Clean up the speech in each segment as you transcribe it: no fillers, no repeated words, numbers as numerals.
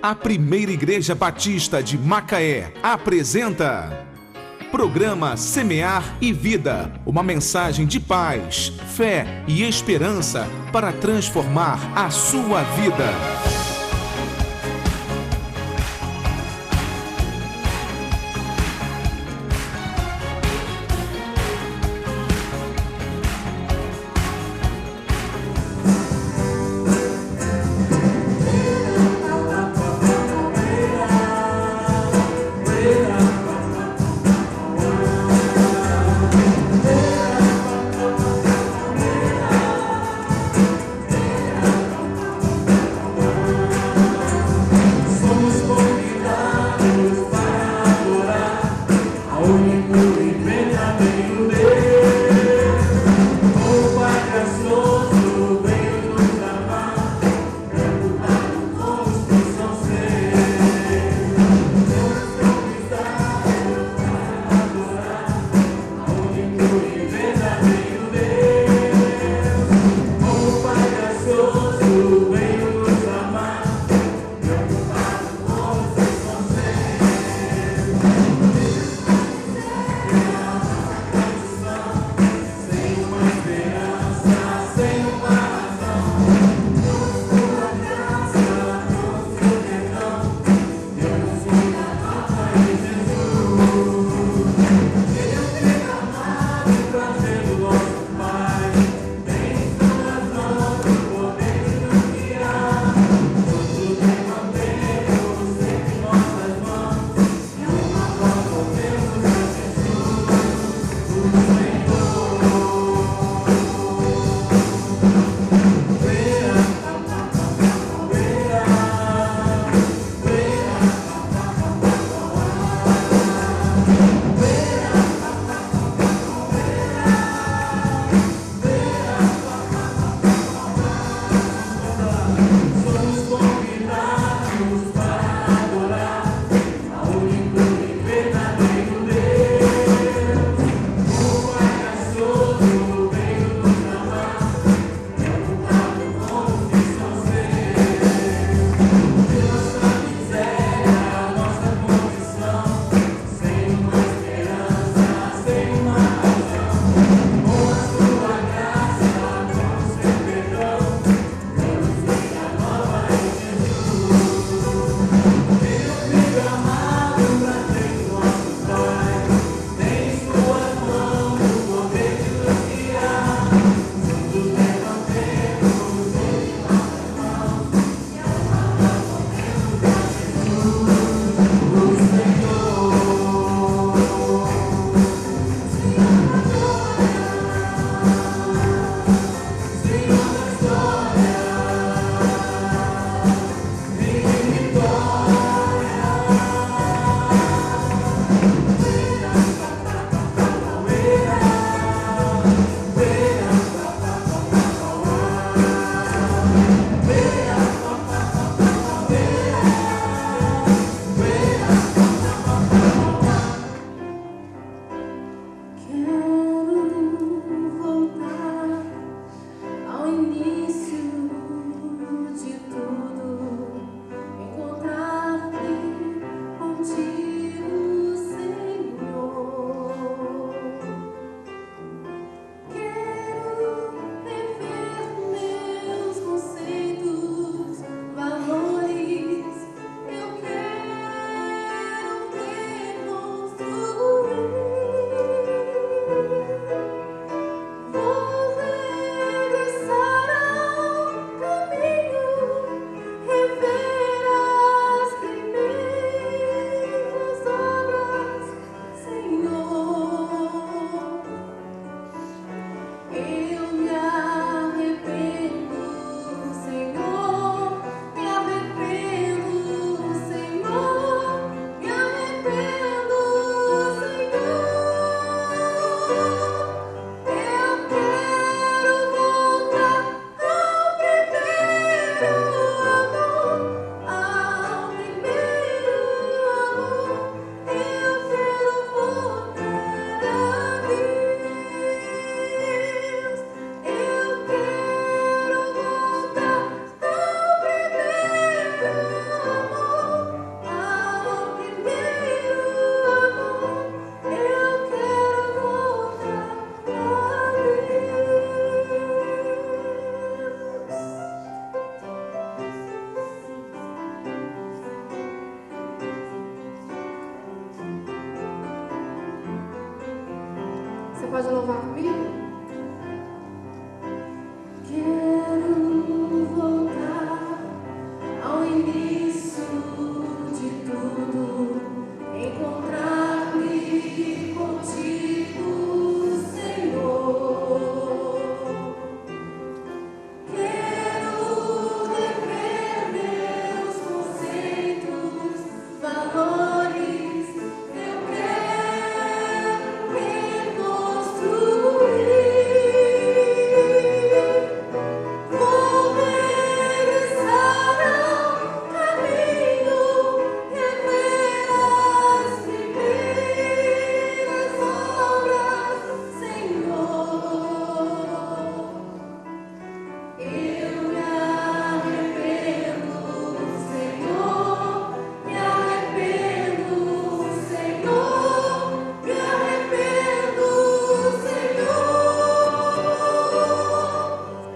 A Primeira Igreja Batista de Macaé apresenta Programa Semear e Vida, uma mensagem de paz, fé e esperança para transformar a sua vida. Pode louvar comigo? Quero voltar ao início de tudo, encontrar-me contigo, Senhor. Quero rever meus conceitos, valores. Eu quero reconstruir. Vou regressar ao caminho, rever as primeiras obras, Senhor. Eu me arrependo, Senhor, me arrependo, Senhor, me arrependo, Senhor.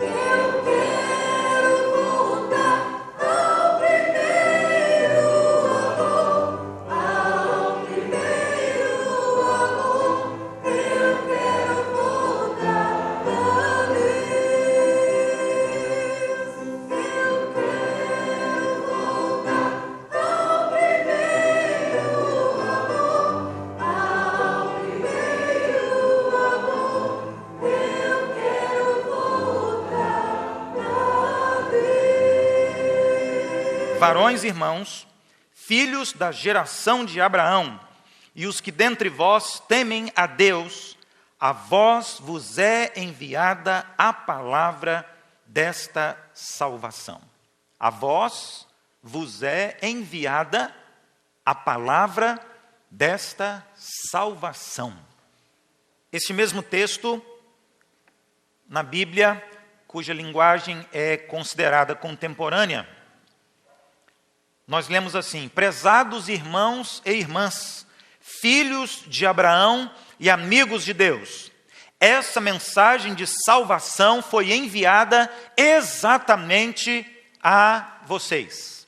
Eu quero voltar ao primeiro amor, ao primeiro amor. Eu quero voltar a Deus. Eu quero voltar ao primeiro amor, ao primeiro amor. Eu quero voltar a Deus. Varões irmãos, filhos da geração de Abraão, e os que dentre vós temem a Deus, a vós vos é enviada a palavra desta salvação. A vós vos é enviada a palavra desta salvação. Este mesmo texto, na Bíblia, cuja linguagem é considerada contemporânea, nós lemos assim: prezados irmãos e irmãs, filhos de Abraão e amigos de Deus, essa mensagem de salvação foi enviada exatamente a vocês.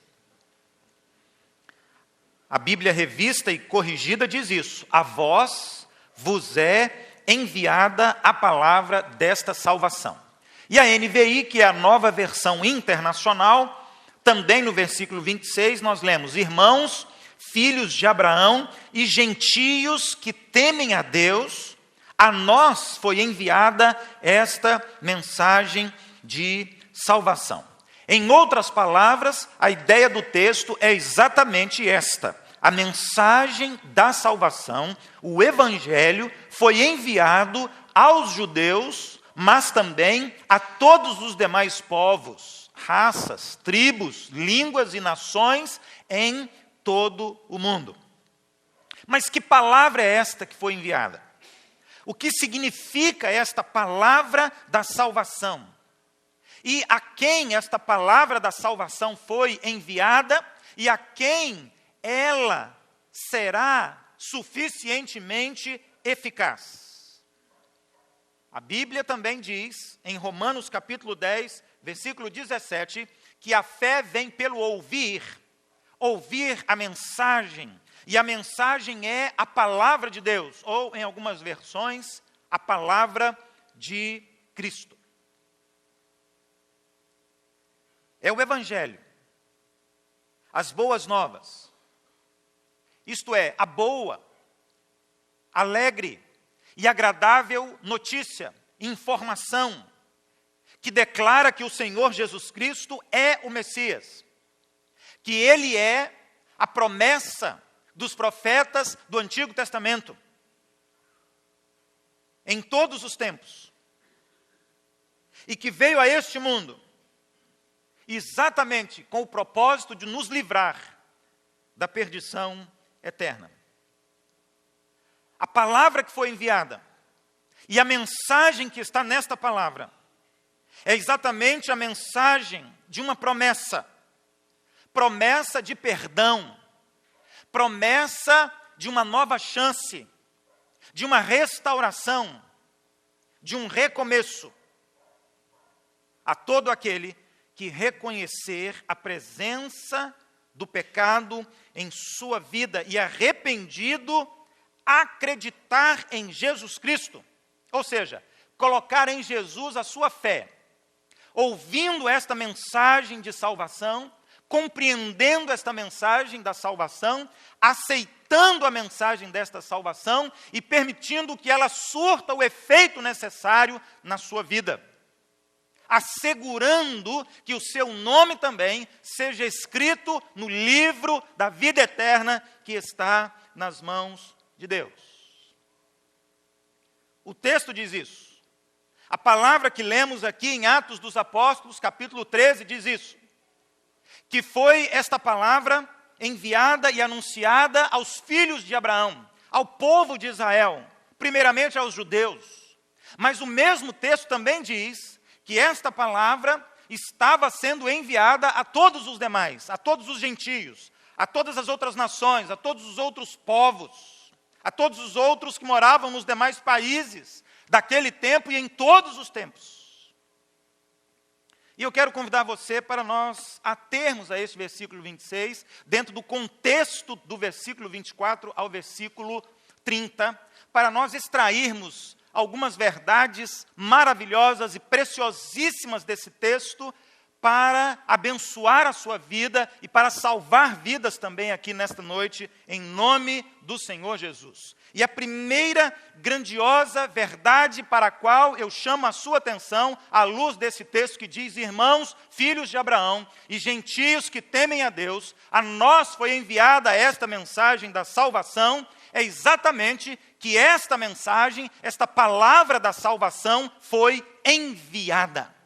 A Bíblia revista e corrigida diz isso: a vós vos é enviada a palavra desta salvação. E a NVI, que é a nova versão internacional, também no versículo 26, nós lemos: irmãos, filhos de Abraão e gentios que temem a Deus, a nós foi enviada esta mensagem de salvação. Em outras palavras, a ideia do texto é exatamente esta: a mensagem da salvação, o evangelho, foi enviado aos judeus, mas também a todos os demais povos, raças, tribos, línguas e nações em todo o mundo. Mas que palavra é esta que foi enviada? O que significa esta palavra da salvação? E a quem esta palavra da salvação foi enviada e a quem ela será suficientemente eficaz? A Bíblia também diz, em Romanos capítulo 10, versículo 17, que a fé vem pelo ouvir a mensagem, e a mensagem é a palavra de Deus, ou em algumas versões, a palavra de Cristo. É o evangelho, as boas novas, isto é, a boa, alegre e agradável notícia, informação, que declara que o Senhor Jesus Cristo é o Messias, que Ele é a promessa dos profetas do Antigo Testamento, em todos os tempos, e que veio a este mundo exatamente com o propósito de nos livrar da perdição eterna. A palavra que foi enviada e a mensagem que está nesta palavra é exatamente a mensagem de uma promessa. Promessa de perdão. Promessa de uma nova chance. De uma restauração. De um recomeço. A todo aquele que reconhecer a presença do pecado em sua vida e arrependido, acreditar em Jesus Cristo Ou seja, colocar em Jesus a sua fé, ouvindo esta mensagem de salvação, compreendendo esta mensagem da salvação, aceitando a mensagem desta salvação e permitindo que ela surta o efeito necessário na sua vida, assegurando que o seu nome também seja escrito no livro da vida eterna que está nas mãos de Deus. O texto diz isso. A palavra que lemos aqui em Atos dos Apóstolos, capítulo 13, diz isso. Que foi esta palavra enviada e anunciada aos filhos de Abraão, ao povo de Israel, primeiramente aos judeus. Mas o mesmo texto também diz que esta palavra estava sendo enviada a todos os demais, a todos os gentios, a todas as outras nações, a todos os outros povos, a todos os outros que moravam nos demais países daquele tempo e em todos os tempos. E eu quero convidar você para nós atermos a este versículo 26, dentro do contexto do versículo 24 ao versículo 30, para nós extrairmos algumas verdades maravilhosas e preciosíssimas desse texto, para abençoar a sua vida e para salvar vidas também aqui nesta noite, em nome do Senhor Jesus. E a primeira grandiosa verdade para a qual eu chamo a sua atenção, à luz desse texto que diz: irmãos, filhos de Abraão e gentios que temem a Deus, a nós foi enviada esta mensagem da salvação, é exatamente que esta mensagem, esta palavra da salvação foi enviada.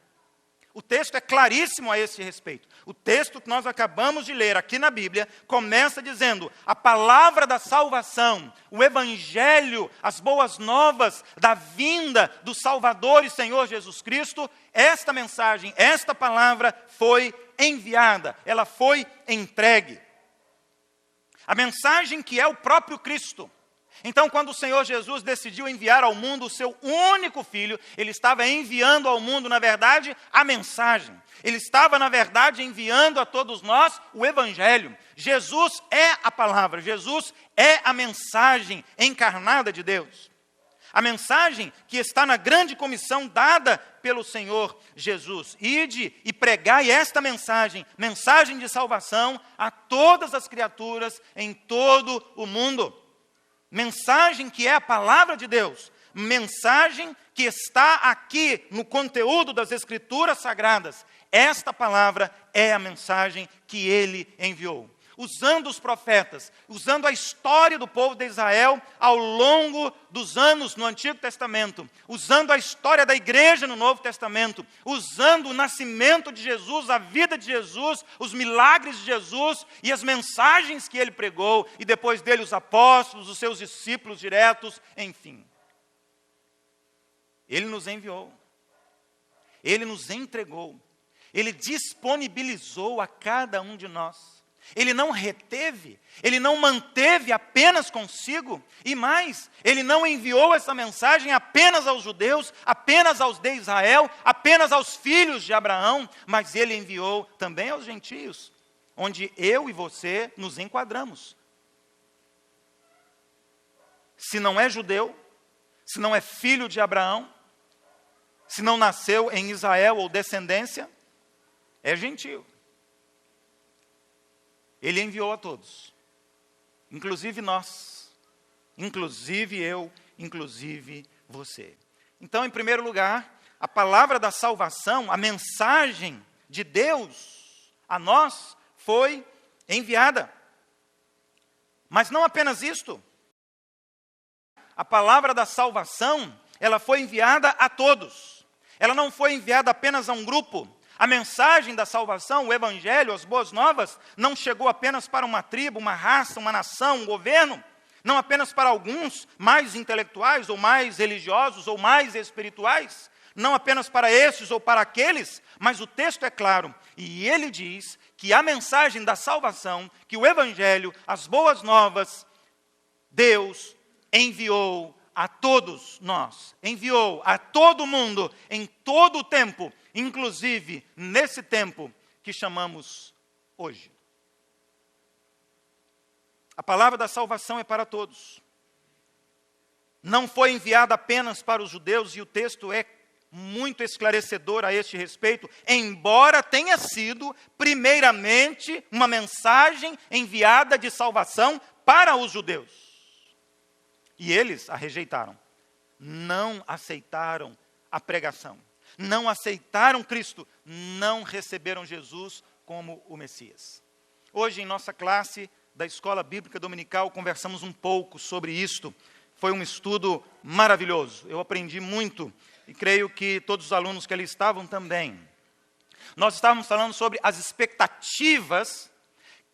O texto é claríssimo a esse respeito. O texto que nós acabamos de ler aqui na Bíblia começa dizendo: a palavra da salvação, o evangelho, as boas novas da vinda do Salvador e Senhor Jesus Cristo, esta mensagem, esta palavra foi enviada, ela foi entregue. A mensagem que é o próprio Cristo. Então, quando o Senhor Jesus decidiu enviar ao mundo o seu único Filho, Ele estava enviando ao mundo, na verdade, a mensagem. Ele estava, na verdade, enviando a todos nós o Evangelho. Jesus é a palavra, Jesus é a mensagem encarnada de Deus. A mensagem que está na grande comissão dada pelo Senhor Jesus. Ide e pregai esta mensagem, mensagem de salvação, a todas as criaturas em todo o mundo. Mensagem que é a palavra de Deus, mensagem que está aqui no conteúdo das Escrituras Sagradas. Esta palavra é a mensagem que Ele enviou. Usando os profetas, usando a história do povo de Israel ao longo dos anos no Antigo Testamento, usando a história da igreja no Novo Testamento, usando o nascimento de Jesus, a vida de Jesus, os milagres de Jesus e as mensagens que Ele pregou, e depois dele os apóstolos, os seus discípulos diretos, enfim. Ele nos enviou, Ele nos entregou, Ele disponibilizou a cada um de nós. Ele não reteve, Ele não manteve apenas consigo, e mais, Ele não enviou essa mensagem apenas aos judeus, apenas aos de Israel, apenas aos filhos de Abraão, mas Ele enviou também aos gentios, onde eu e você nos enquadramos. Se não é judeu, se não é filho de Abraão, se não nasceu em Israel ou descendência, é gentio. Ele enviou a todos, inclusive nós, inclusive eu, inclusive você. Então, em primeiro lugar, a palavra da salvação, a mensagem de Deus a nós foi enviada. Mas não apenas isto. A palavra da salvação, ela foi enviada a todos. Ela não foi enviada apenas a um grupo. A mensagem da salvação, o evangelho, as boas novas, não chegou apenas para uma tribo, uma raça, uma nação, um governo, não apenas para alguns mais intelectuais, ou mais religiosos, ou mais espirituais, não apenas para esses ou para aqueles, mas o texto é claro, e ele diz que a mensagem da salvação, que o evangelho, as boas novas, Deus enviou a todos nós, enviou a todo mundo, em todo o tempo, inclusive nesse tempo que chamamos hoje. A palavra da salvação é para todos. não foi enviada apenas para os judeus, e o texto é muito esclarecedor a este respeito, embora tenha sido, primeiramente, uma mensagem enviada de salvação para os judeus. E eles a rejeitaram. Não aceitaram a pregação. Não aceitaram Cristo. Não receberam Jesus como o Messias. Hoje, em nossa classe da Escola Bíblica Dominical, conversamos um pouco sobre isto. Foi um estudo maravilhoso. Eu aprendi muito e creio que todos os alunos que ali estavam também. Nós estávamos falando sobre as expectativas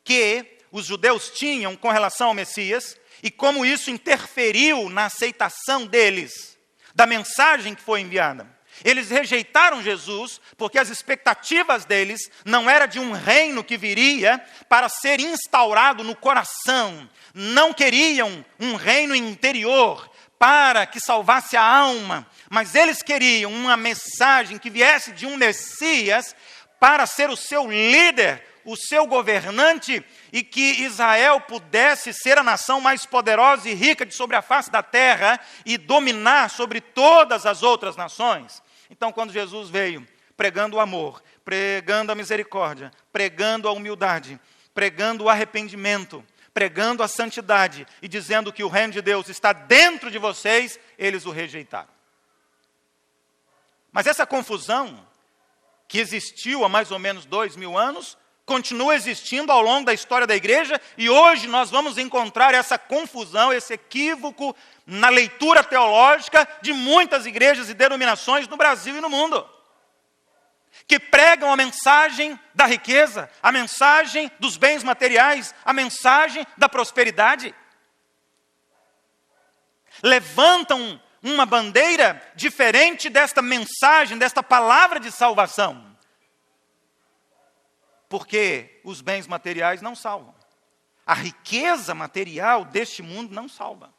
que os judeus tinham com relação ao Messias e como isso interferiu na aceitação deles, da mensagem que foi enviada. Eles rejeitaram Jesus porque as expectativas deles não era de um reino que viria para ser instaurado no coração. Não queriam um reino interior para que salvasse a alma, mas eles queriam uma mensagem que viesse de um Messias para ser o seu líder, o seu governante, e que Israel pudesse ser a nação mais poderosa e rica de sobre a face da terra e dominar sobre todas as outras nações. Então, quando Jesus veio pregando o amor, pregando a misericórdia, pregando a humildade, pregando o arrependimento, pregando a santidade e dizendo que o reino de Deus está dentro de vocês, eles o rejeitaram. Mas essa confusão, que existiu há mais ou menos 2000 anos, continua existindo ao longo da história da igreja, e hoje nós vamos encontrar essa confusão, esse equívoco na leitura teológica de muitas igrejas e denominações no Brasil e no mundo, que pregam a mensagem da riqueza, a mensagem dos bens materiais, a mensagem da prosperidade. Levantam uma bandeira diferente desta mensagem, desta palavra de salvação. Porque os bens materiais não salvam. A riqueza material deste mundo não salva.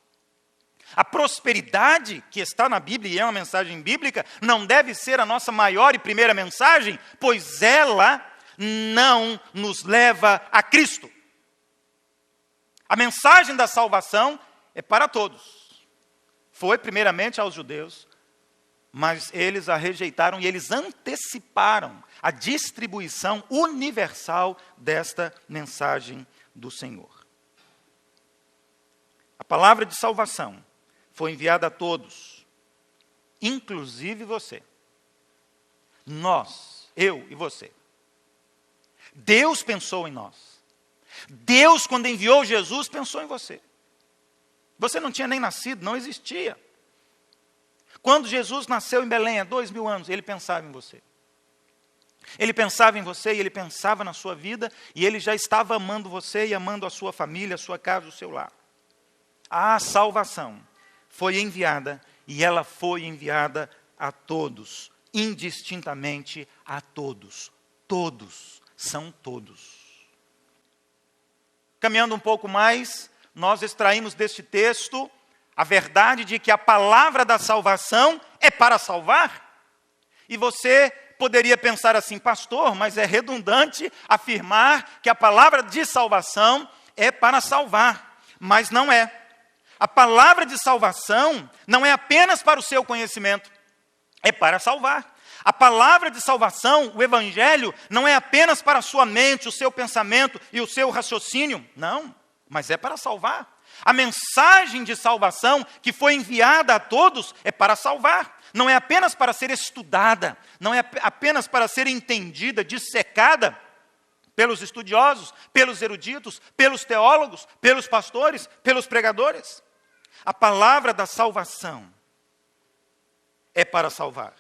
A prosperidade que está na Bíblia, e é uma mensagem bíblica, não deve ser a nossa maior e primeira mensagem, pois ela não nos leva a Cristo. A mensagem da salvação é para todos. Foi primeiramente aos judeus, mas eles a rejeitaram e eles anteciparam a distribuição universal desta mensagem do Senhor. A palavra de salvação foi enviada a todos, inclusive você. Nós, eu e você. Deus pensou em nós. Deus, quando enviou Jesus, pensou em você. Você não tinha nem nascido, não existia. Quando Jesus nasceu em Belém, há 2000 anos, ele pensava em você. Ele pensava em você e ele pensava na sua vida, e ele já estava amando você e amando a sua família, a sua casa, o seu lar. A salvação foi enviada, e ela foi enviada a todos, indistintamente a todos. Todos, são todos. Caminhando um pouco mais, nós extraímos deste texto a verdade de que a palavra da salvação é para salvar. E você poderia pensar assim, pastor, mas é redundante afirmar que a palavra de salvação é para salvar. Mas não é. A palavra de salvação não é apenas para o seu conhecimento, é para salvar. A palavra de salvação, o evangelho, não é apenas para a sua mente, o seu pensamento e o seu raciocínio. Não, mas é para salvar. A mensagem de salvação que foi enviada a todos é para salvar. Não é apenas para ser estudada, não é apenas para ser entendida, dissecada pelos estudiosos, pelos eruditos, pelos teólogos, pelos pastores, pelos pregadores. A palavra da salvação é para salvar.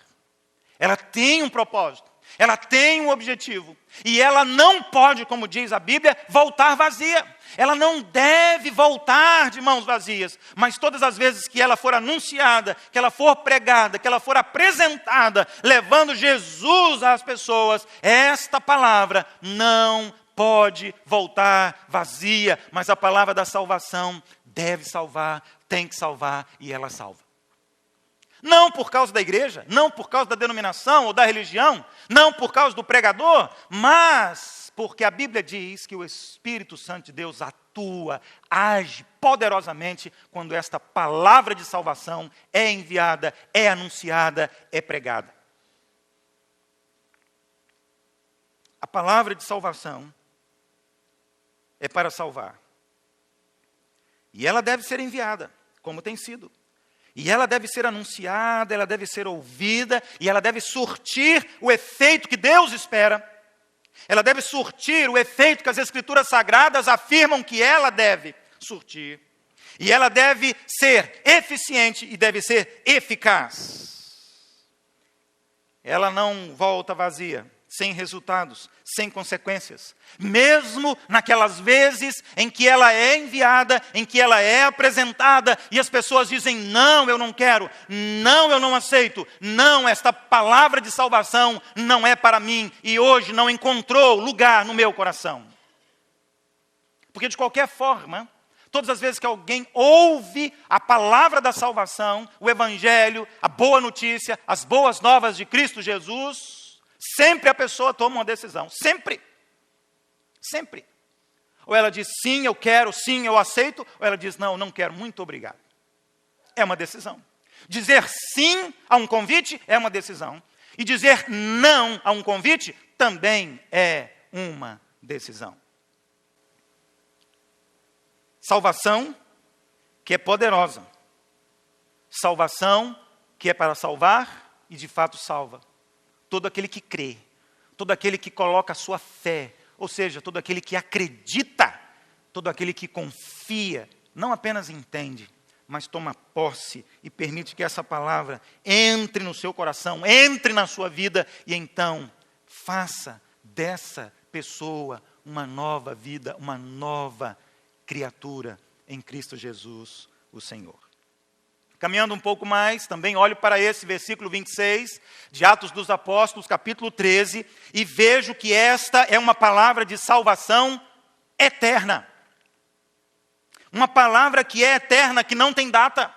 Ela tem um propósito, ela tem um objetivo, e ela não pode, como diz a Bíblia, voltar vazia. Ela não deve voltar de mãos vazias, mas todas as vezes que ela for anunciada, que ela for pregada, que ela for apresentada, levando Jesus às pessoas, esta palavra não pode voltar vazia, mas a palavra da salvação deve salvar, tem que salvar, e ela salva. Não por causa da igreja, não por causa da denominação ou da religião, não por causa do pregador, mas porque a Bíblia diz que o Espírito Santo de Deus atua, age poderosamente quando esta palavra de salvação é enviada, é anunciada, é pregada. A palavra de salvação é para salvar. E ela deve ser enviada, como tem sido. E ela deve ser anunciada, ela deve ser ouvida, e ela deve surtir o efeito que Deus espera. Ela deve surtir o efeito que as Escrituras Sagradas afirmam que ela deve surtir. E ela deve ser eficiente e deve ser eficaz. Ela não volta vazia, sem resultados, sem consequências. Mesmo naquelas vezes em que ela é enviada, em que ela é apresentada, e as pessoas dizem, não, eu não quero, não, eu não aceito, não, esta palavra de salvação não é para mim, e hoje não encontrou lugar no meu coração. Porque de qualquer forma, todas as vezes que alguém ouve a palavra da salvação, o evangelho, a boa notícia, as boas novas de Cristo Jesus, sempre a pessoa toma uma decisão, sempre. Sempre. Ou ela diz, sim, eu quero, sim, eu aceito, ou ela diz, não, não quero, muito obrigado. É uma decisão. Dizer sim a um convite é uma decisão. E dizer não a um convite também é uma decisão. Salvação que é poderosa. Salvação que é para salvar e de fato salva. Todo aquele que crê, todo aquele que coloca a sua fé, ou seja, todo aquele que acredita, todo aquele que confia, não apenas entende, mas toma posse e permite que essa palavra entre no seu coração, entre na sua vida, e então faça dessa pessoa uma nova vida, uma nova criatura em Cristo Jesus, o Senhor. Caminhando um pouco mais, também olho para esse versículo 26, de Atos dos Apóstolos, capítulo 13, e vejo que esta é uma palavra de salvação eterna. Uma palavra que é eterna, que não tem data,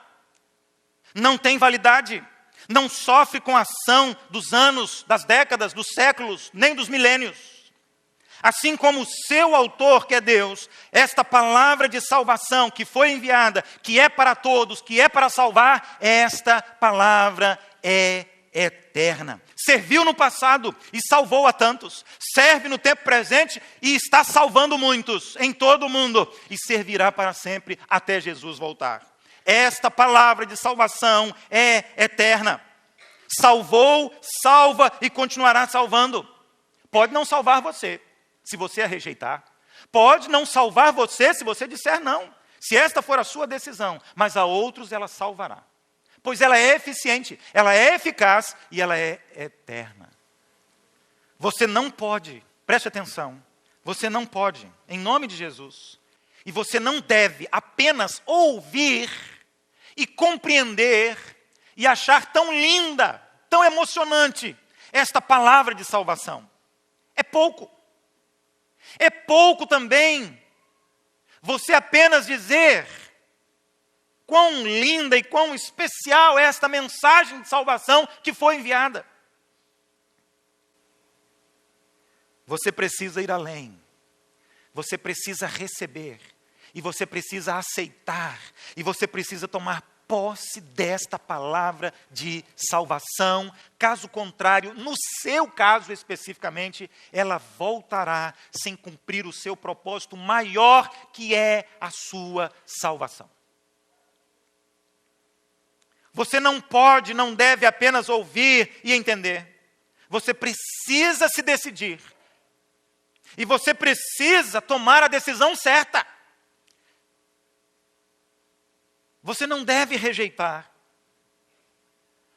não tem validade, não sofre com a ação dos anos, das décadas, dos séculos, nem dos milênios. Assim como o seu autor, que é Deus, esta palavra de salvação que foi enviada, que é para todos, que é para salvar, esta palavra é eterna. Serviu no passado e salvou a tantos. Serve no tempo presente e está salvando muitos em todo o mundo. E servirá para sempre até Jesus voltar. Esta palavra de salvação é eterna. Salvou, salva e continuará salvando. Pode não salvar você, se você a rejeitar. Pode não salvar você se você disser não. Se esta for a sua decisão, mas a outros ela salvará. Pois ela é eficiente, ela é eficaz e ela é eterna. Você não pode, preste atenção, você não pode, em nome de Jesus, e você não deve apenas ouvir e compreender e achar tão linda, tão emocionante esta palavra de salvação. É pouco. É pouco também você apenas dizer quão linda e quão especial é esta mensagem de salvação que foi enviada. Você precisa ir além. Você precisa receber. E você precisa aceitar. E você precisa tomar posse desta palavra de salvação. Caso contrário, no seu caso especificamente, ela voltará sem cumprir o seu propósito maior, que é a sua salvação. Você não pode, não deve apenas ouvir e entender. Você precisa se decidir. E você precisa tomar a decisão certa. Você não deve rejeitar.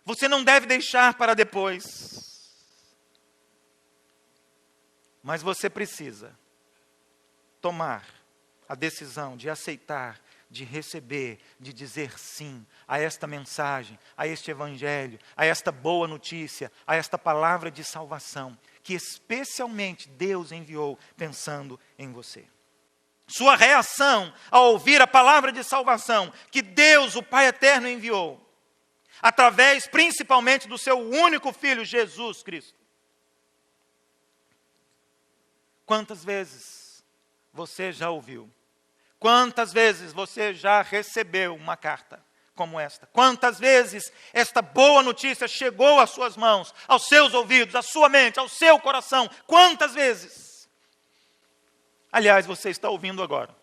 Você não deve deixar para depois. Mas você precisa tomar a decisão de aceitar, de receber, de dizer sim a esta mensagem, a este evangelho, a esta boa notícia, a esta palavra de salvação, que especialmente Deus enviou pensando em você. Sua reação ao ouvir a palavra de salvação que Deus, o Pai Eterno, enviou, através principalmente do seu único Filho, Jesus Cristo, Quantas vezes você já ouviu? Quantas vezes você já recebeu uma carta como esta? Quantas vezes esta boa notícia chegou às suas mãos, aos seus ouvidos, à sua mente, ao seu coração? Quantas vezes? Aliás, você está ouvindo agora.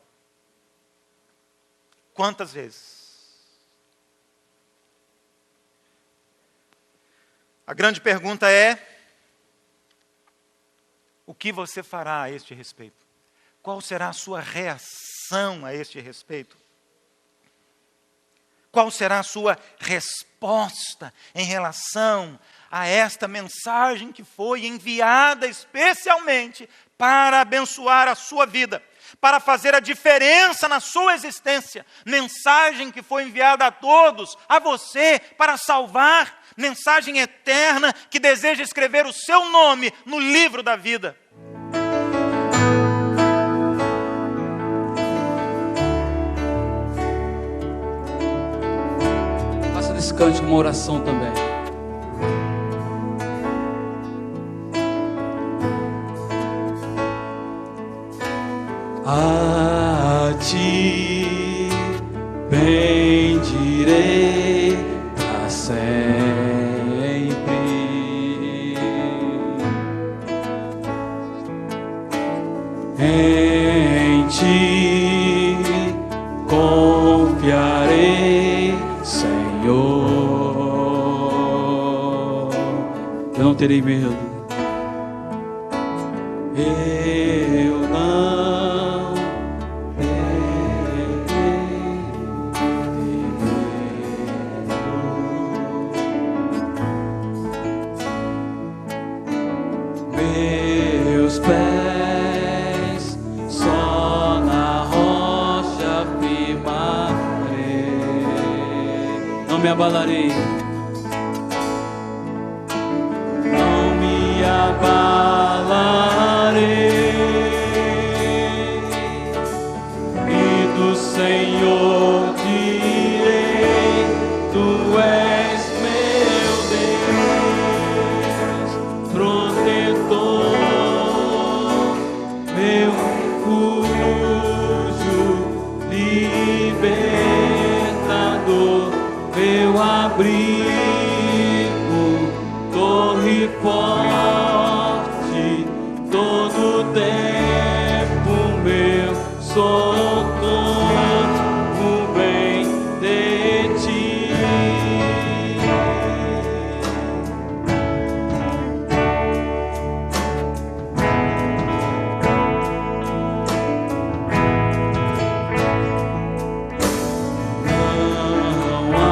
Quantas vezes? A grande pergunta é: o que você fará a este respeito? Qual será a sua reação a este respeito? Qual será a sua resposta em relação a esta mensagem que foi enviada especialmente para abençoar a sua vida, para fazer a diferença na sua existência? Mensagem que foi enviada a todos, a você, para salvar, mensagem eterna que deseja escrever o seu nome no livro da vida. Esse cântico, uma oração também. A ti bendirei a sempre. Em ti confiarei, Senhor. Eu não terei medo. Eu não terei medo. Meus pés só na rocha firmarei. Não me abalarei. Não me abalarei. E do Senhor direi: Tu és meu Deus, protetor, meu refúgio, libertador, meu abrigo, torre forte, todo tempo meu socorro vem de ti. Não há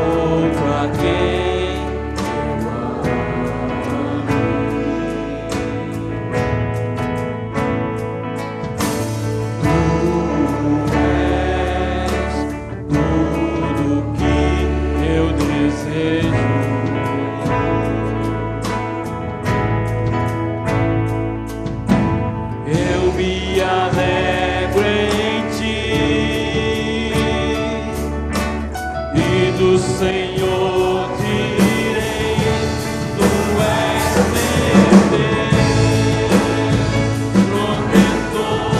outro a quem eu ame. Tu és tudo que eu desejo. Eu me alegro em ti, e do Senhor direi: Tu és meu Deus, protetor,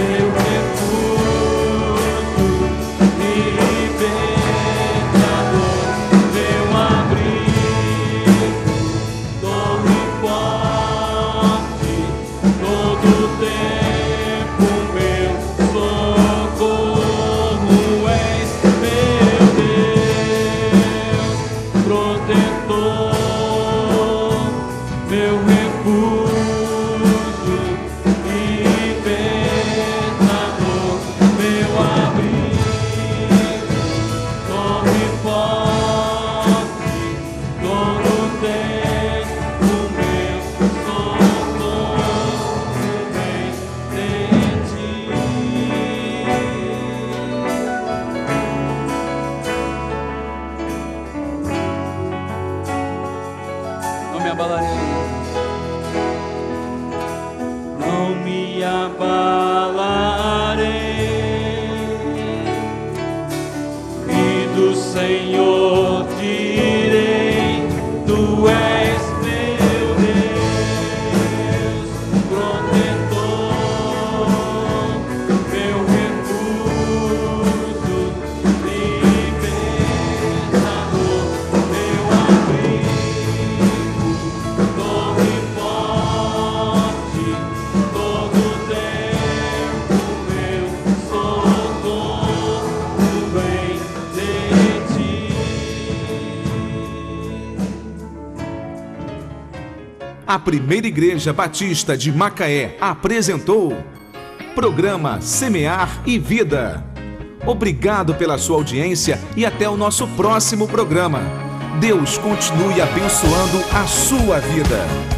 meu refúgio, libertador, meu abrigo, torre forte, todo tempo meu socorro és, meu Deus, protetor, meu refúgio, libertador, meu abrigo, torre forte, todo tempo meu socorro vem de ti. Não me abalarei. Não me abalarei. E do Senhor direi: Tu és meu Deus. A Primeira Igreja Batista de Macaé apresentou Programa Semear e Vida. Obrigado pela sua audiência e até o nosso próximo programa. Deus continue abençoando a sua vida.